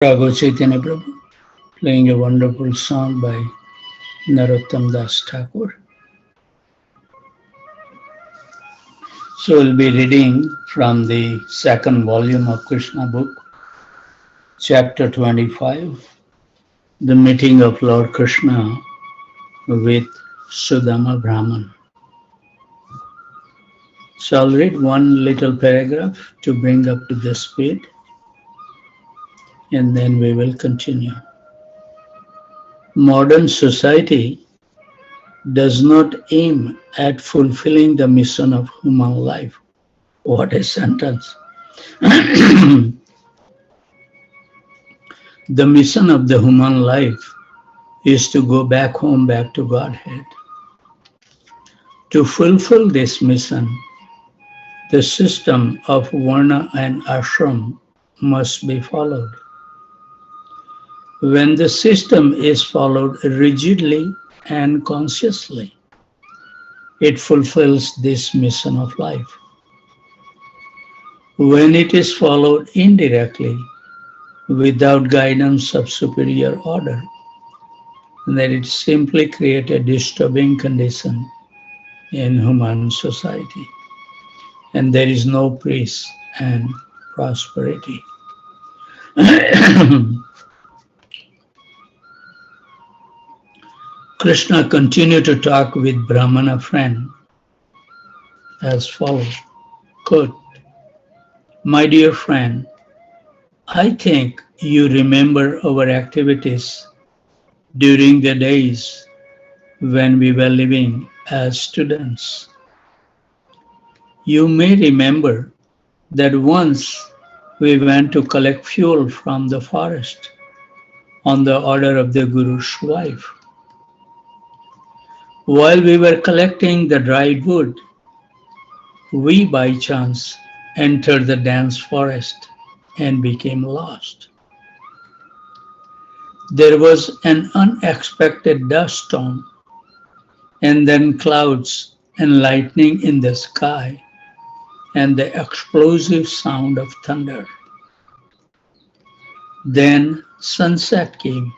Prabhu Chaitanya Prabhu, playing a wonderful song by Narottam Das Thakur. So we'll be reading from the second volume of Krishna book, chapter 25, the meeting of Lord Krishna with Sudama Brahman. So I'll read one little paragraph to bring up to the speed, and then we will continue. Modern society does not aim at fulfilling the mission of human life. What a sentence. The mission of the human life is to go back home, back to Godhead. To fulfill this mission, the system of Varna and Ashram must be followed. When the system is followed rigidly and consciously, it fulfills this mission of life. When it is followed indirectly, without guidance of superior order, then it simply creates a disturbing condition in human society, and there is no peace and prosperity. Krishna continued to talk with Brahmana friend as follows. Quote, "My dear friend, I think you remember our activities during the days when we were living as students. You may remember that once we went to collect fuel from the forest on the order of the Guru's wife. While we were collecting the dried wood, we by chance entered the dense forest and became lost. There was an unexpected dust storm, and then clouds and lightning in the sky, and the explosive sound of thunder. Then sunset came,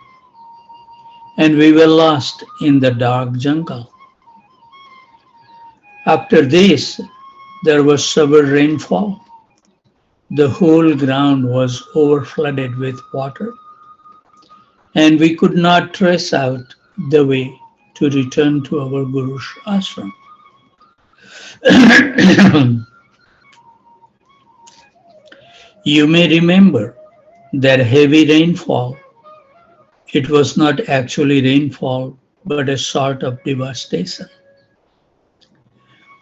and we were lost in the dark jungle. After this, there was severe rainfall. The whole ground was overflooded with water, and we could not trace out the way to return to our Guru's ashram. You may remember that heavy rainfall. It was not actually rainfall, but a sort of devastation.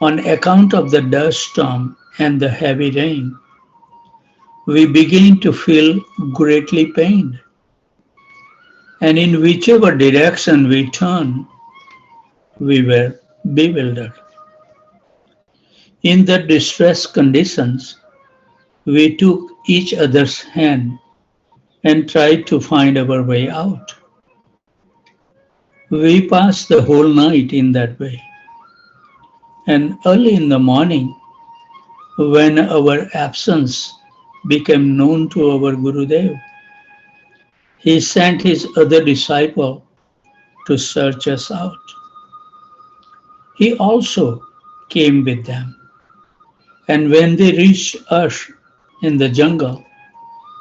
On account of the dust storm and the heavy rain, we began to feel greatly pained. And in whichever direction we turned, we were bewildered. In the distressed conditions, we took each other's hand and tried to find our way out. We passed the whole night in that way. And early in the morning, when our absence became known to our Gurudev, he sent his other disciple to search us out. He also came with them. And when they reached us in the jungle,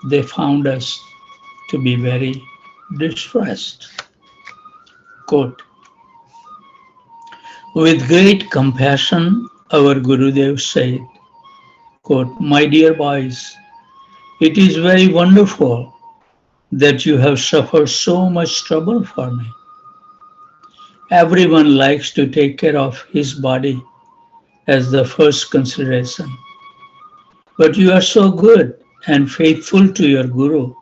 they found us to be very distressed. Quote, with great compassion, our Gurudev said, quote, my dear boys, it is very wonderful that you have suffered so much trouble for me. Everyone likes to take care of his body as the first consideration. But you are so good and faithful to your Guru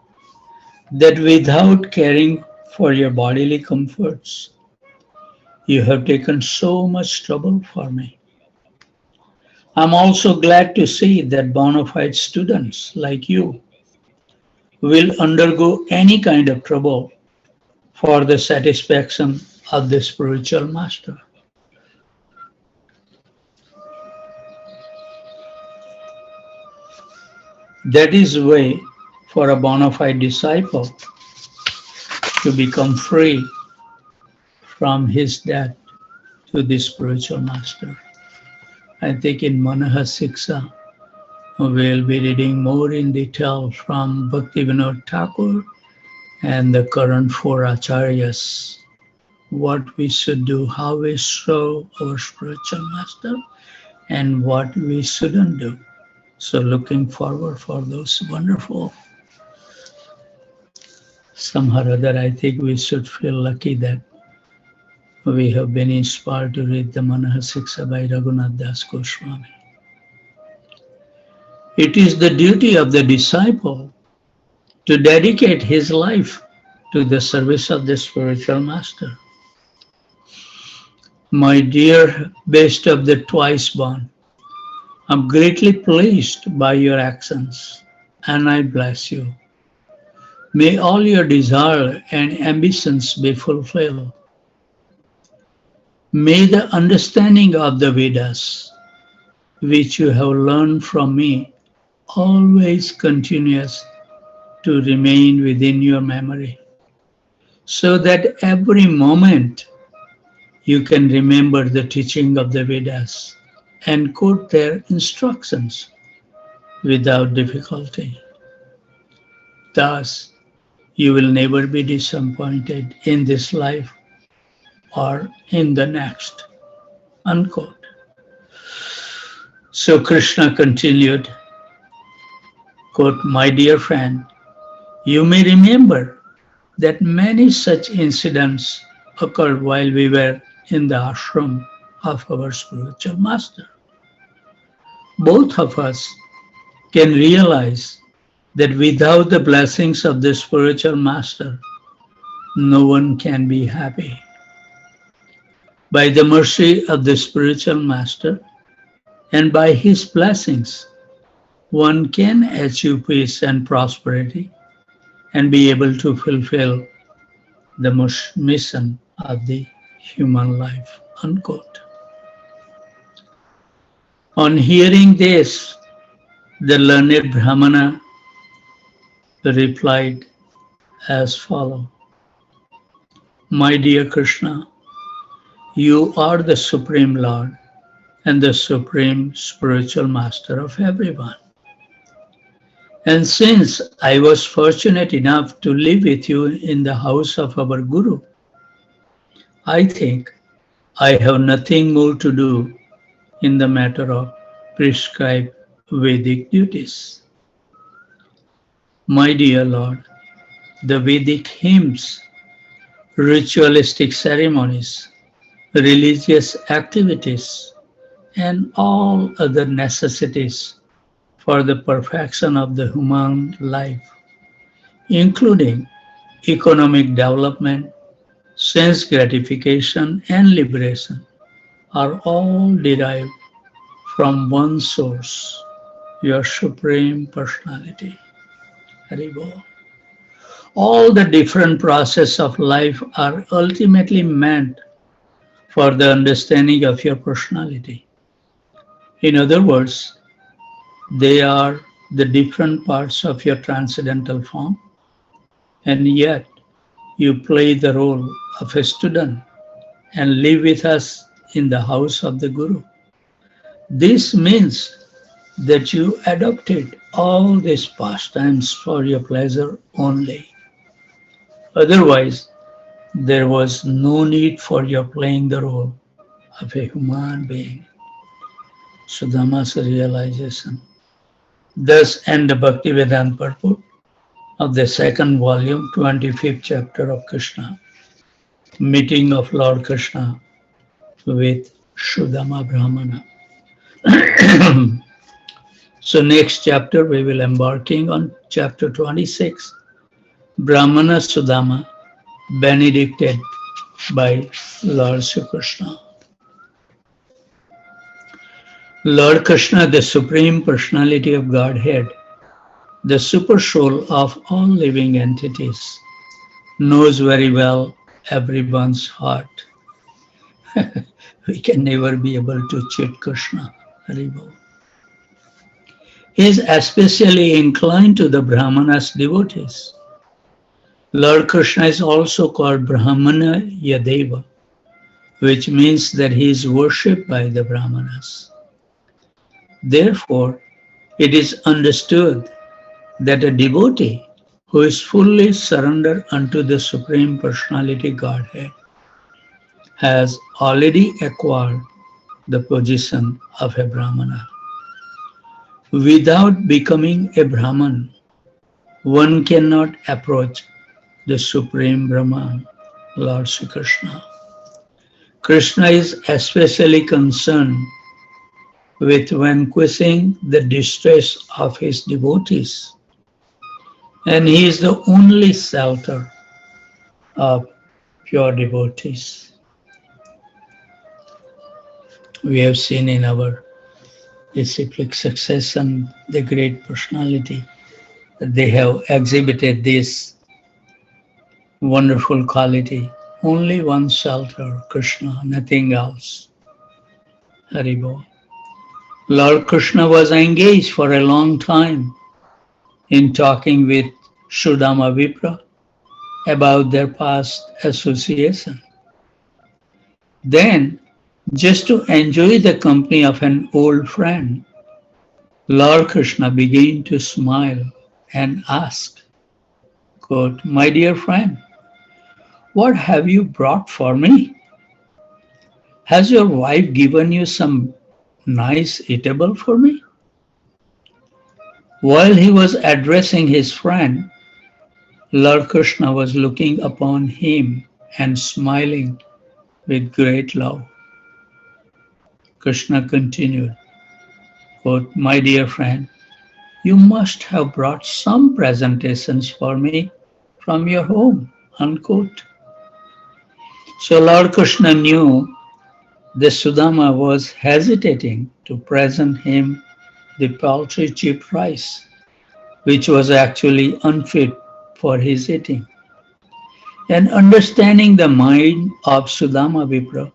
that without caring for your bodily comforts, you have taken so much trouble for me. I'm also glad to see that bona fide students like you will undergo any kind of trouble for the satisfaction of the spiritual master. That is why for a bona fide disciple to become free from his debt to the spiritual master. I think in Manaha Siksha, we'll be reading more in detail from Bhaktivinoda Thakur and the current four acharyas, what we should do, how we show our spiritual master, and what we shouldn't do. So looking forward for those wonderful. Somehow or other, I think we should feel lucky that we have been inspired to read the Manaha Siksha by Raghunath Das Goswami. It is the duty of the disciple to dedicate his life to the service of the spiritual master. My dear best of the twice born, I'm greatly pleased by your actions, and I bless you. May all your desire and ambitions be fulfilled. May the understanding of the Vedas, which you have learned from me, always continues to remain within your memory, so that every moment you can remember the teaching of the Vedas and quote their instructions without difficulty. Thus, you will never be disappointed in this life or in the next. Unquote. So Krishna continued, quote, my dear friend, you may remember that many such incidents occurred while we were in the ashram of our spiritual master. Both of us can realize that without the blessings of the spiritual master, no one can be happy. By the mercy of the spiritual master and by his blessings, one can achieve peace and prosperity and be able to fulfill the mission of the human life. Unquote. On hearing this, the learned Brahmana replied as follows. My dear Krishna, you are the Supreme Lord and the Supreme Spiritual Master of everyone. And since I was fortunate enough to live with you in the house of our Guru, I think I have nothing more to do in the matter of prescribed Vedic duties. My dear Lord, the Vedic hymns, ritualistic ceremonies, religious activities, and all other necessities for the perfection of the human life, including economic development, sense gratification, and liberation, are all derived from one source, your Supreme Personality. Haribol. All the different processes of life are ultimately meant for the understanding of your personality. In other words, they are the different parts of your transcendental form, and yet you play the role of a student and live with us in the house of the Guru. This means that you adopted all these pastimes for your pleasure only. Otherwise, there was no need for your playing the role of a human being. Sudama's realization. Thus end the Bhaktivedanta purport of the second volume, 25th chapter of Krishna, meeting of Lord Krishna with Sudama Brahmana. So next chapter we will embarking on chapter 26, Brahmana Sudama, benedicted by Lord Sri Krishna. Lord Krishna, the Supreme Personality of Godhead, the super soul of all living entities, knows very well everyone's heart. We can never be able to cheat Krishna. Haribol. He is especially inclined to the Brahmanas devotees. Lord Krishna is also called Brahmana Yadeva, which means that he is worshipped by the Brahmanas. Therefore, it is understood that a devotee who is fully surrendered unto the Supreme Personality Godhead has already acquired the position of a Brahmana. Without becoming a Brahman, one cannot approach the Supreme Brahman, Lord Sri Krishna. Krishna is especially concerned with vanquishing the distress of his devotees, and he is the only shelter of pure devotees. We have seen in our disciplic succession the great personality. They have exhibited this wonderful quality. Only one shelter, Krishna, nothing else. Haribol. Lord Krishna was engaged for a long time in talking with Sudama Vipra about their past association. Then, just to enjoy the company of an old friend, Lord Krishna began to smile and ask, quote, "My dear friend, what have you brought for me? Has your wife given you some nice eatable for me?" While he was addressing his friend, Lord Krishna was looking upon him and smiling with great love. Krishna continued, quote, "My dear friend, you must have brought some presentations for me from your home," unquote. So Lord Krishna knew that Sudama was hesitating to present him the paltry cheap rice, which was actually unfit for his eating. And understanding the mind of Sudama Vipra,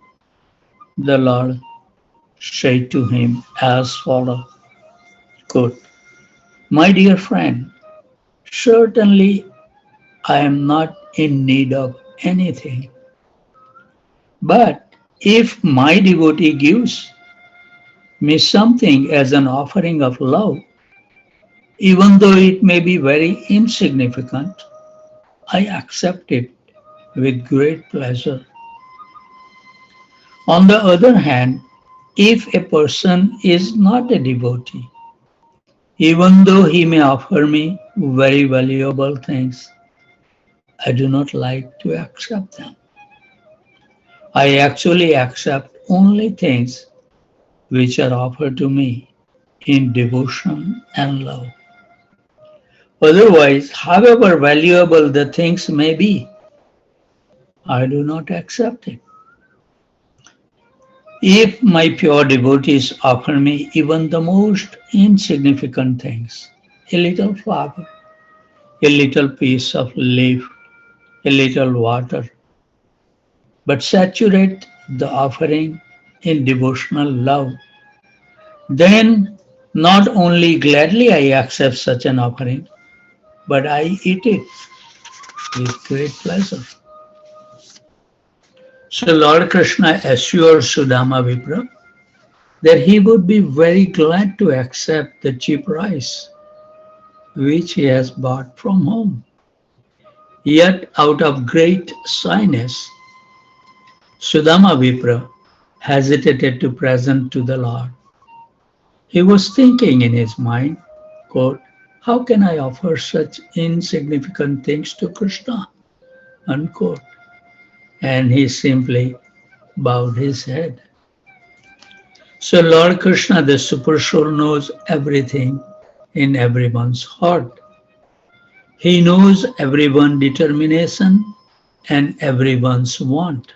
the Lord said to him as follows, quote, "My dear friend, certainly I am not in need of anything. But if my devotee gives me something as an offering of love, even though it may be very insignificant, I accept it with great pleasure. On the other hand, if a person is not a devotee, even though he may offer me very valuable things, I do not like to accept them. I actually accept only things which are offered to me in devotion and love. Otherwise, however valuable the things may be, I do not accept it. If my pure devotees offer me even the most insignificant things, a little flower, a little piece of leaf, a little water, but saturate the offering in devotional love, then not only gladly I accept such an offering, but I eat it with great pleasure." So Lord Krishna assured Sudama Vipra that he would be very glad to accept the cheap rice which he has bought from home. Yet out of great shyness, Sudama Vipra hesitated to present to the Lord. He was thinking in his mind, quote, "How can I offer such insignificant things to Krishna?" unquote. And he simply bowed his head. So Lord Krishna, the Super Soul, knows everything in everyone's heart. He knows everyone's determination and everyone's want.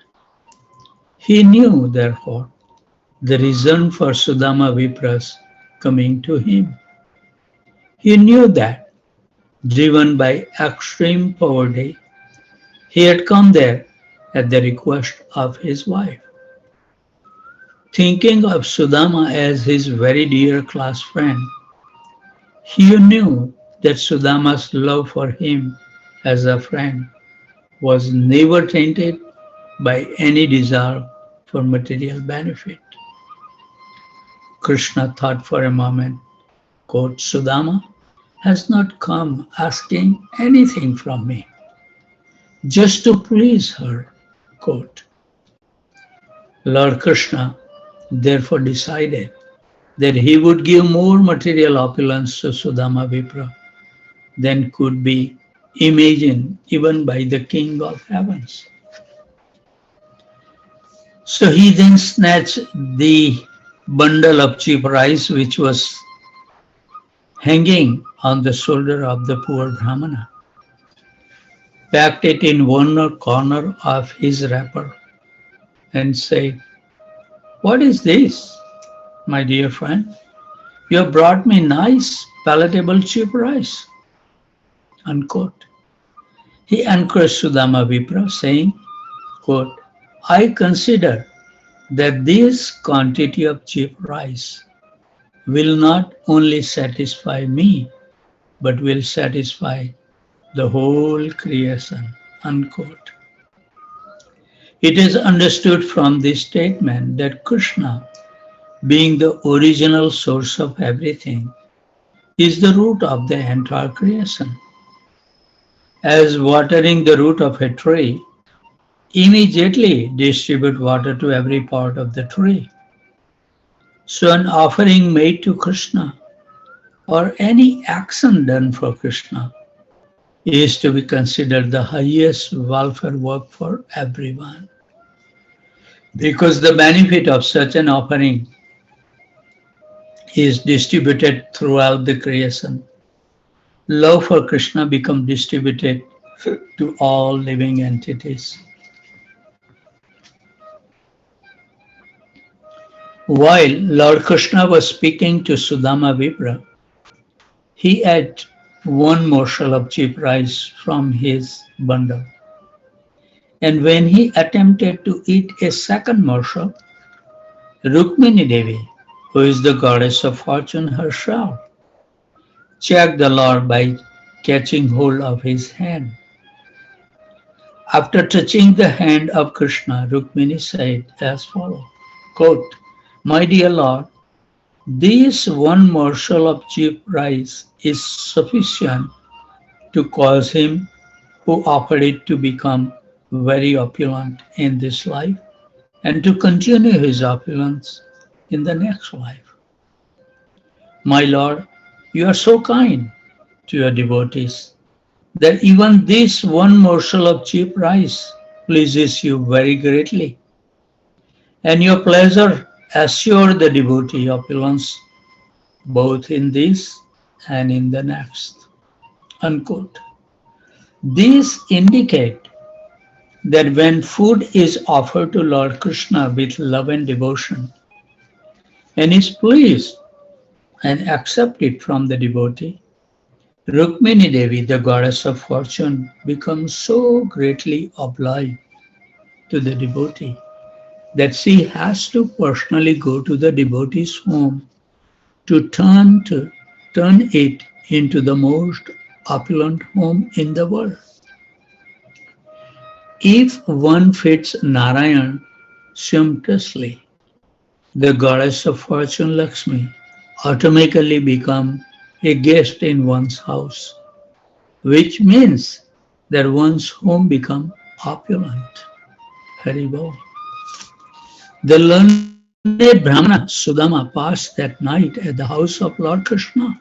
He knew, therefore, the reason for Sudama Vipra's coming to him. He knew that, driven by extreme poverty, he had come there at the request of his wife. Thinking of Sudama as his very dear class friend, He knew that Sudama's love for him as a friend was never tainted by any desire for material benefit. Krishna thought for a moment, quote, Sudama has not come asking anything from me, just to please her, quote. Lord Krishna therefore decided that he would give more material opulence to Sudama Vipra than could be imagined even by the King of Heavens. So he then snatched the bundle of cheap rice which was hanging on the shoulder of the poor Brahmana, packed it in one corner of his wrapper, and said, What is this, my dear friend? You have brought me nice, palatable cheap rice. Unquote. He encouraged Sudama Vipra, saying, quote, I consider that this quantity of cheap rice will not only satisfy me, but will satisfy the whole creation. Unquote. It is understood from this statement that Krishna, being the original source of everything, is the root of the entire creation. As watering the root of a tree immediately distribute water to every part of the tree. So an offering made to Krishna or any action done for Krishna is to be considered the highest welfare work for everyone. Because the benefit of such an offering is distributed throughout the creation. Love for Krishna becomes distributed to all living entities. While Lord Krishna was speaking to Sudama Vipra, he ate one morsel of cheap rice from his bundle. And when he attempted to eat a second morsel, Rukmini Devi, who is the goddess of fortune herself, checked the Lord by catching hold of his hand. After touching the hand of Krishna, Rukmini said as follows, quote, My dear Lord, this one morsel of cheap rice is sufficient to cause him who offered it to become very opulent in this life and to continue his opulence in the next life. My Lord, you are so kind to your devotees that even this one morsel of cheap rice pleases you very greatly, and your pleasure assure the devotee opulence both in this and in the next. Unquote. These indicate that when food is offered to Lord Krishna with love and devotion and is pleased and accepted from the devotee, Rukmini Devi, the goddess of fortune, becomes so greatly obliged to the devotee that she has to personally go to the devotee's home to turn it into the most opulent home in the world. If one feeds Narayan sumptuously, the goddess of fortune Lakshmi automatically becomes a guest in one's house, which means that one's home becomes opulent. Hari Bol. The learned Brahmana Sudama passed that night at the house of Lord Krishna,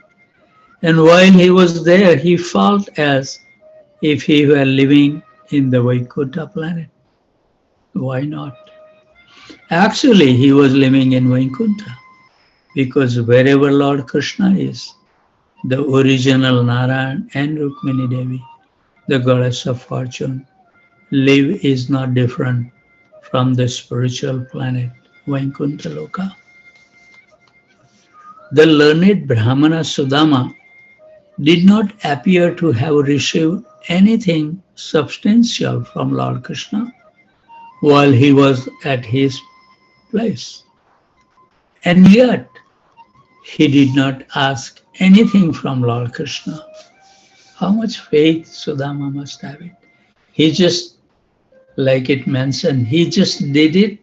and while he was there, he felt as if he were living in the Vaikuntha planet. Why not? Actually, he was living in Vaikuntha because wherever Lord Krishna is, the original Narayan and Rukmini Devi, the goddess of fortune, live is not different from the spiritual planet Vaikuntha Loka. The learned Brahmana Sudama did not appear to have received anything substantial from Lord Krishna while he was at his place. And yet, he did not ask anything from Lord Krishna. How much faith Sudama must have it. He just, like it mentioned, he just did it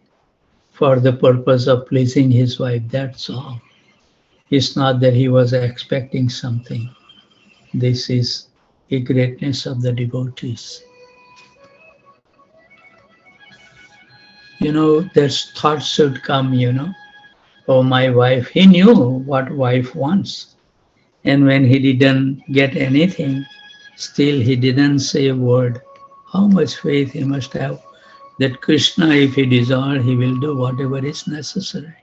for the purpose of pleasing his wife, that's all. It's not that he was expecting something. This is a greatness of the devotees. Their thoughts should come, oh, my wife. He knew what wife wants. And when he didn't get anything, still he didn't say a word. How much faith he must have that Krishna, if he desires, he will do whatever is necessary.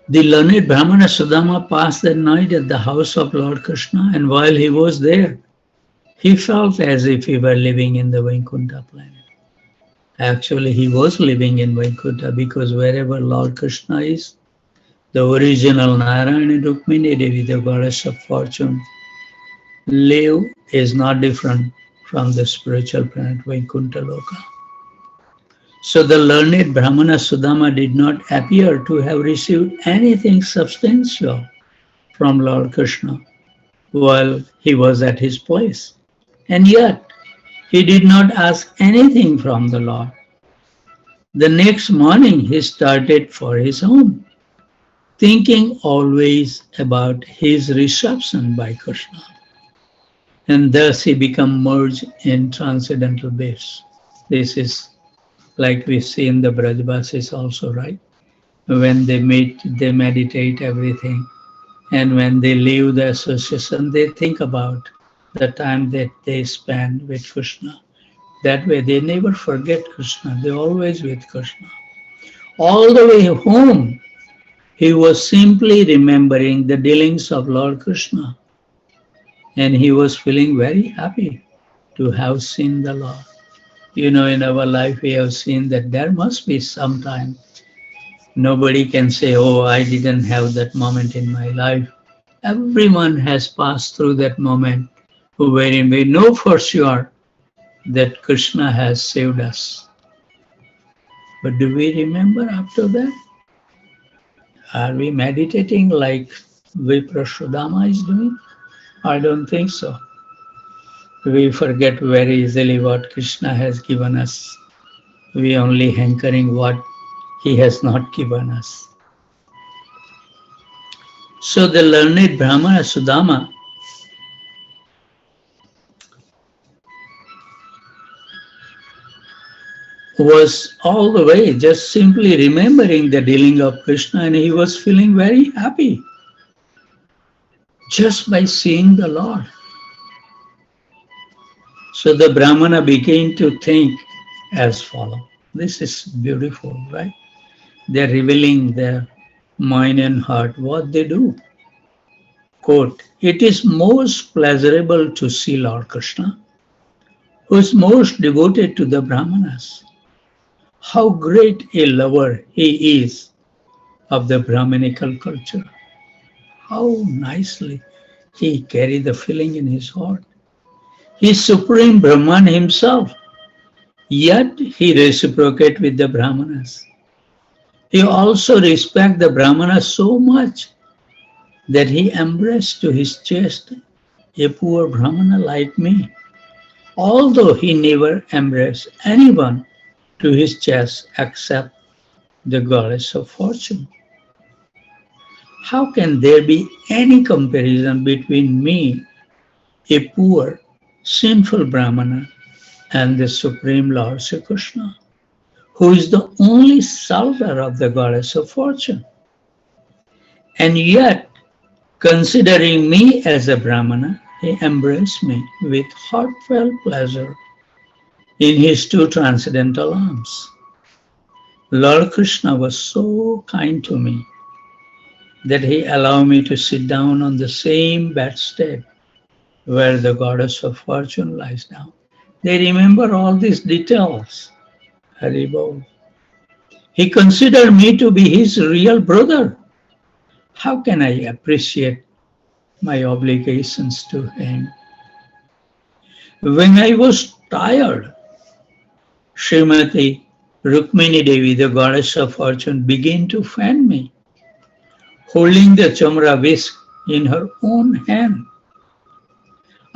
The learned Brahmana Sudama passed the night at the house of Lord Krishna, and while he was there, he felt as if he were living in the Vaikuntha planet. Actually, he was living in Vaikuntha because wherever Lord Krishna is, the original Narayana and Rukmini Devi, the goddess of fortune, live is not different from the spiritual planet Vaikuntha Loka. So the learned Brahmana Sudama did not appear to have received anything substantial from Lord Krishna while he was at his place. And yet, he did not ask anything from the Lord. The next morning, he started for his home, thinking always about his reception by Krishna. And thus he became merged in transcendental bliss. This is like we see in the Brajbasis also, right? When they meet, they meditate everything. And when they leave the association, they think about the time that they spend with Krishna. That way they never forget Krishna. They're always with Krishna. All the way home, he was simply remembering the dealings of Lord Krishna. And he was feeling very happy to have seen the Lord. In our life, we have seen that there must be some time. Nobody can say, oh, I didn't have that moment in my life. Everyone has passed through that moment wherein we know for sure that Krishna has saved us. But do we remember after that? Are we meditating like Vipra Sudama is doing? I don't think so. We forget very easily what Krishna has given us. We only hankering what he has not given us. So the learned Brahmana Sudama was all the way just simply remembering the dealing of Krishna, and he was feeling very happy just by seeing the Lord. So the Brahmana began to think as follows. This is beautiful, right? They're revealing their mind and heart, what they do. Quote, it is most pleasurable to see Lord Krishna, who is most devoted to the Brahmanas. How great a lover he is of the Brahminical culture. How nicely he carried the feeling in his heart. He is Supreme Brahman himself, yet he reciprocates with the Brahmanas. He also respects the Brahmanas so much that he embraced to his chest a poor Brahmana like me, although he never embraced anyone to his chest except the goddess of fortune. How can there be any comparison between me, a poor, sinful Brahmana, and the Supreme Lord Sri Krishna, who is the only solver of the goddess of fortune? And yet, considering me as a Brahmana, he embraced me with heartfelt pleasure in his two transcendental arms. Lord Krishna was so kind to me that he allowed me to sit down on the same bedstead where the goddess of fortune lies down. They remember all these details. Haribol. He considered me to be his real brother. How can I appreciate my obligations to him? When I was tired, Srimati Rukmini Devi, the goddess of fortune, began to fan me holding the chamra whisk in her own hand.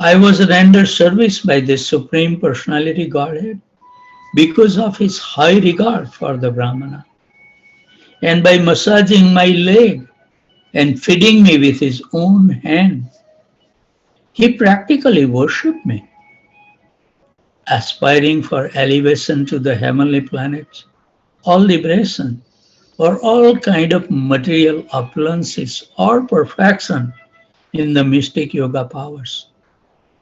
I was rendered service by the Supreme Personality Godhead because of his high regard for the Brahmana. And by massaging my leg and feeding me with his own hand, he practically worshipped me. Aspiring for elevation to the heavenly planets, or liberation, or all kind of material opulences or perfection in the mystic yoga powers.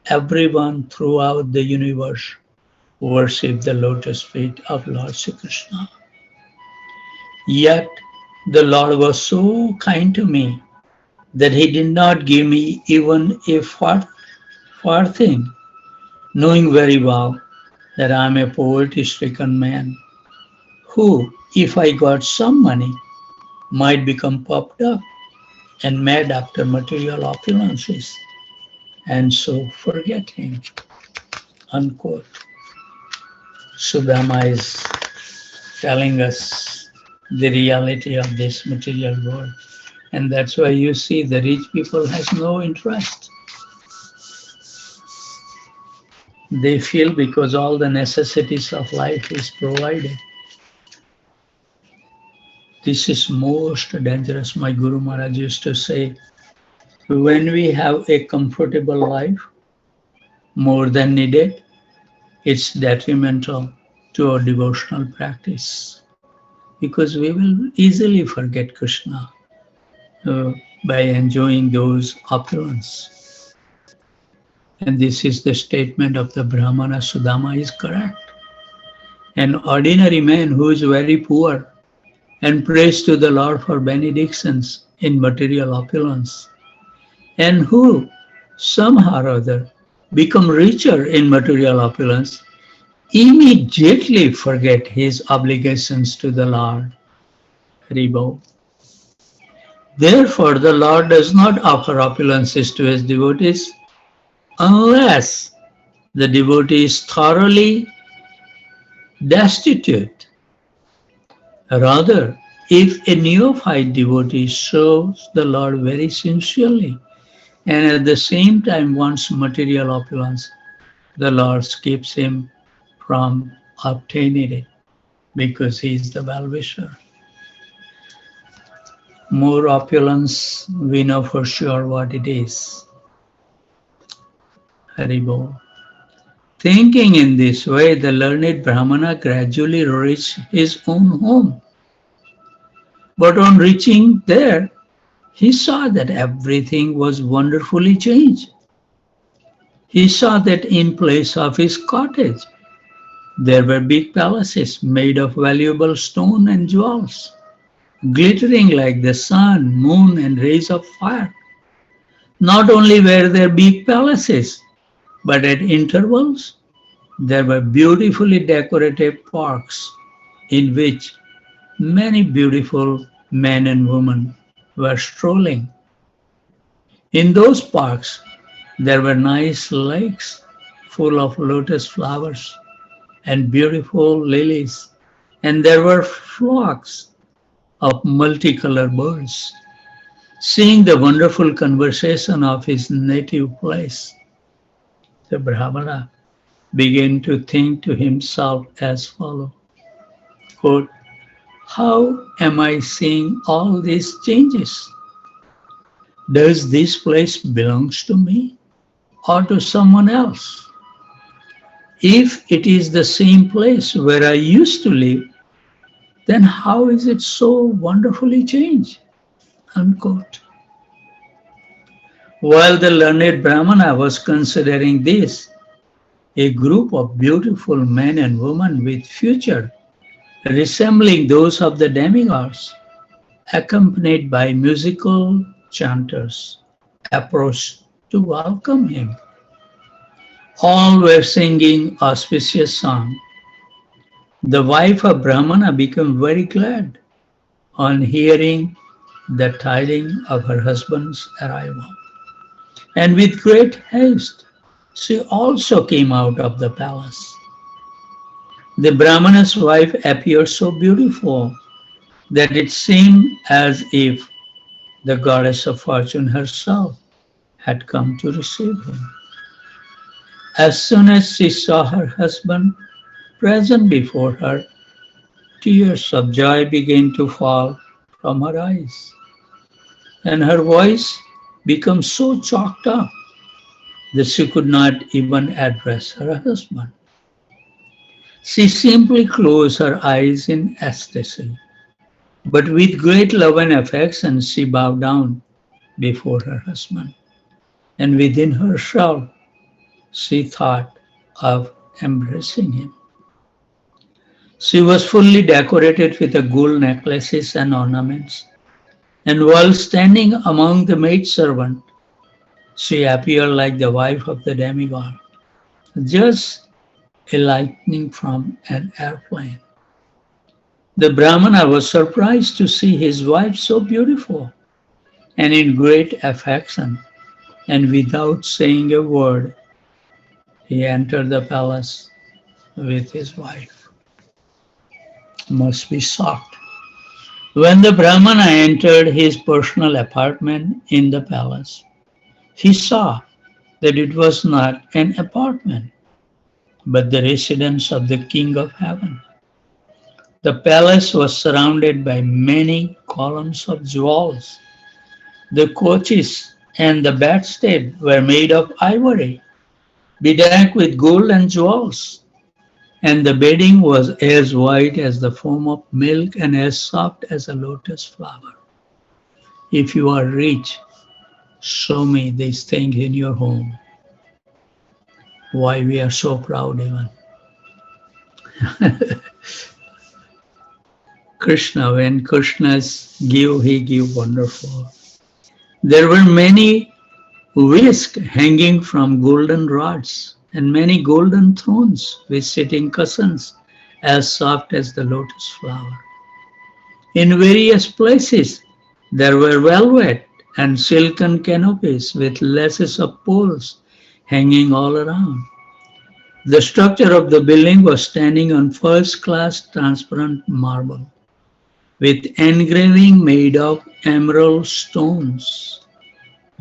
Everyone throughout the universe worship the lotus feet of Lord Sri Krishna. Yet the Lord was so kind to me that he did not give me even a farthing, knowing very well that I am a poverty-stricken man who, if I got some money, might become puffed up and mad after material opulences, and so forget him. Unquote. Sudama is telling us the reality of this material world. And that's why you see the rich people has no interest. They feel because all the necessities of life is provided. This is most dangerous. My Guru Maharaj used to say, when we have a comfortable life, more than needed, it's detrimental to our devotional practice. Because we will easily forget Krishna by enjoying those opulence. And this is the statement of the Brahmana Sudama is correct. An ordinary man who is very poor and prays to the Lord for benedictions in material opulence, and who somehow or other become richer in material opulence, immediately forget his obligations to the Lord. Haribo. Therefore, the Lord does not offer opulences to his devotees unless the devotee is thoroughly destitute. Rather, if a neophyte devotee serves the Lord very sincerely and at the same time wants material opulence, the Lord keeps him from obtaining it because he is the well-wisher. More opulence, we know for sure what it is. Haribo. Thinking in this way, the learned Brahmana gradually reached his own home. But on reaching there, he saw that everything was wonderfully changed. He saw that in place of his cottage, there were big palaces made of valuable stone and jewels, glittering like the sun, moon, and rays of fire. Not only were there big palaces, but at intervals, there were beautifully decorated parks in which many beautiful men and women were strolling. In those parks, there were nice lakes full of lotus flowers and beautiful lilies, and there were flocks of multicolored birds. Seeing the wonderful conversation of his native place, the Brahmana began to think to himself as follows, quote, how am I seeing all these changes? Does this place belong to me or to someone else? If it is the same place where I used to live, then how is it so wonderfully changed? Unquote. While the learned Brahmana was considering this, a group of beautiful men and women with future resembling those of the demigods, accompanied by musical chanters, approached to welcome him. All were singing auspicious song. The wife of Brahmana became very glad on hearing the tidings of her husband's arrival. And with great haste, she also came out of the palace. The Brahmana's wife appeared so beautiful that it seemed as if The goddess of fortune herself had come to receive him. As soon as she saw her husband present before her, tears of joy began to fall from her eyes, and her voice became so choked up that she could not even address her husband. She simply closed her eyes in ecstasy, but with great love and affection she bowed down before her husband, and within herself she thought of embracing him. She was fully decorated with the gold necklaces and ornaments, and while standing among the maidservants, she appeared like the wife of the demigod, just alighting from an airplane. The Brahmana was surprised to see his wife so beautiful and in great affection, and without saying a word, he entered the palace with his wife. Must be shocked. When the Brahmana entered his personal apartment in the palace, he saw that it was not an apartment, but the residence of the King of Heaven. The palace was surrounded by many columns of jewels. The couches and the bedstead were made of ivory, bedecked with gold and jewels, and the bedding was as white as the foam of milk and as soft as a lotus flower. If you are rich, show me these things in your home. Why we are so proud even. Krishna, when Krishna's give, he give wonderful. There were many whisks hanging from golden rods and many golden thrones with sitting cushions as soft as the lotus flower. In various places there were velvet and silken canopies with laces of pearls hanging all around. The structure of the building was standing on first-class transparent marble, with engraving made of emerald stones.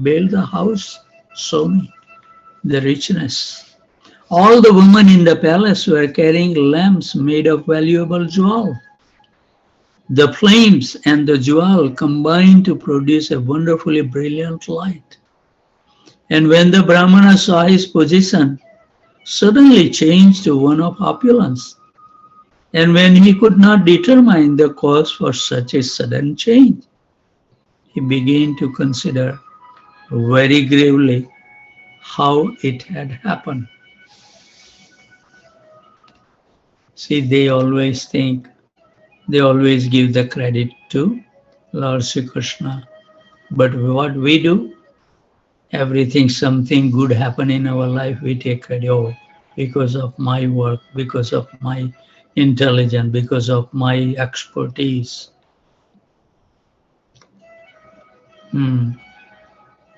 Build the house, show me the richness. All the women in the palace were carrying lamps made of valuable jewel. The flames and the jewel combined to produce a wonderfully brilliant light. And when the Brahmana saw his position suddenly changed to one of opulence, and when he could not determine the cause for such a sudden change, he began to consider very gravely how it had happened. See, they always think, they always give the credit to Lord Sri Krishna. But what we do, everything, something good happen in our life, we take credit. Oh, because of my work, because of my intelligence, because of my expertise.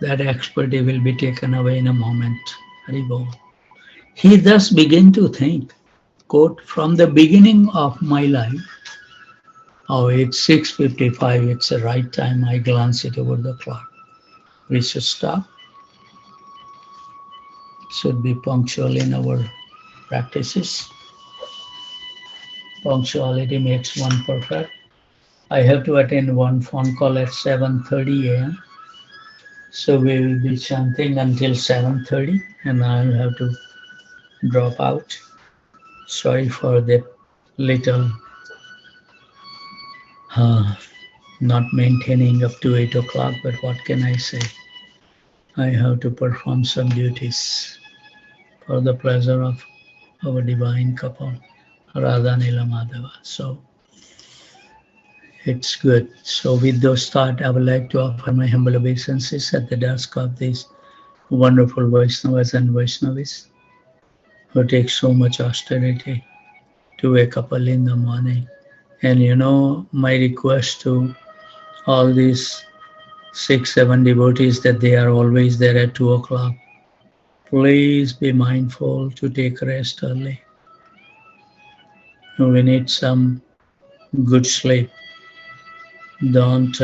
That expertise will be taken away in a moment. Haribol. He thus began to think, quote, from the beginning of my life, oh, it's 6:55, it's the right time, I glance it over the clock. We should stop. Should be punctual in our practices. Punctuality makes one perfect. I have to attend one phone call at 7:30 a.m. So we will be chanting until 7:30 and I'll have to drop out. Sorry for the little not maintaining up to 8 o'clock, but what can I say? I have to perform some duties for the pleasure of our divine couple, Radha Nila Madhava. So it's good. So with those thoughts, I would like to offer my humble obeisances at the dusk of these wonderful Vaishnavas and Vaishnavis who take so much austerity to wake up early in the morning. And you know, my request to all these 6-7 devotees that they are always there at 2 o'clock. Please be mindful to take rest early. We need some good sleep. Don't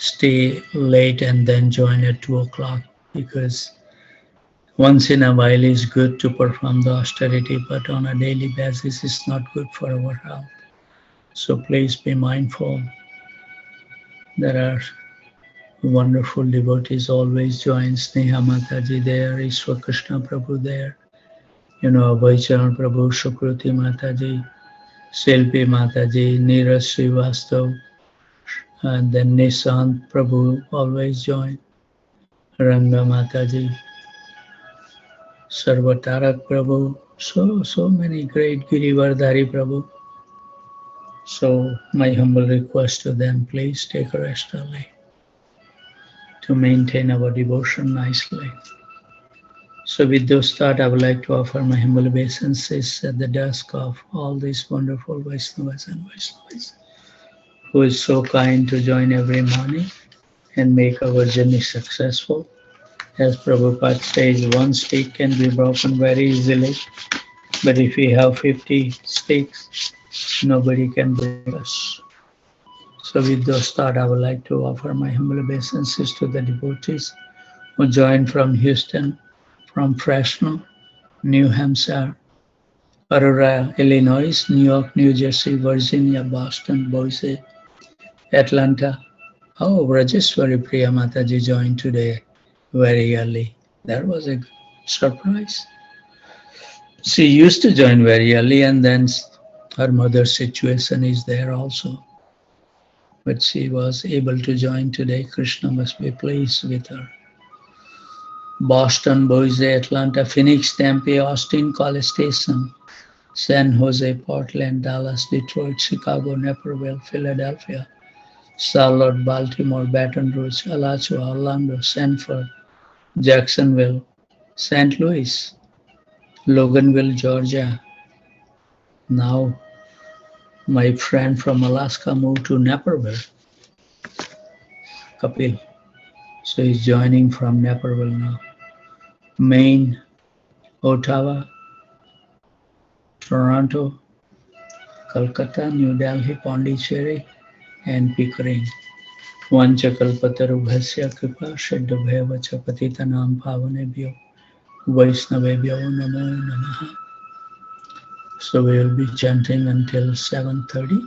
stay late and then join at 2 o'clock, because once in a while is good to perform the austerity, but on a daily basis it's not good for our health. So please be mindful. There are wonderful devotees always join. Sneha Mataji there, Ishwar Krishna Prabhu there, Abhaycharan Prabhu, Shukruti Mataji, Silpi Mataji, Neeraj Srivastav, and then Nishant Prabhu always join, Ranga Mataji, Sarvatarak Prabhu, so many great Girivardhari Prabhu. So my humble request to them, please take a rest early to maintain our devotion nicely. So with those thoughts, I would like to offer my humble obeisances at the dusk of all these wonderful Vaishnavas and Vaishnavas, who is so kind to join every morning and make our journey successful. As Prabhupada says, one stick can be broken very easily, but if we have 50 sticks, nobody can break us. So with those thoughts, I would like to offer my humble obeisances to the devotees who joined from Houston, from Fresno, New Hampshire, Aurora, Illinois, New York, New Jersey, Virginia, Boston, Boise, Atlanta. Oh, Rajeshwari Priya Mataji joined today very early. That was a surprise. She used to join very early, and then her mother's situation is there also. But she was able to join today. Krishna must be pleased with her. Boston, Boise, Atlanta, Phoenix, Tempe, Austin, College Station, San Jose, Portland, Dallas, Detroit, Chicago, Naperville, Philadelphia, Charlotte, Baltimore, Baton Rouge, Alachua, Orlando, Sanford, Jacksonville, St. Louis, Loganville, Georgia. Now my friend from Alaska moved to Naperville, Kapil. So he's joining from Naperville now. Maine, Ottawa, Toronto, Calcutta, New Delhi, Pondicherry, and Pickering. Vanchakalpatarubhasya kripa shaddabhayavacha patitanam pavanebhyo Vaishnavebhyo namo namaha. So we will be chanting until 7:30.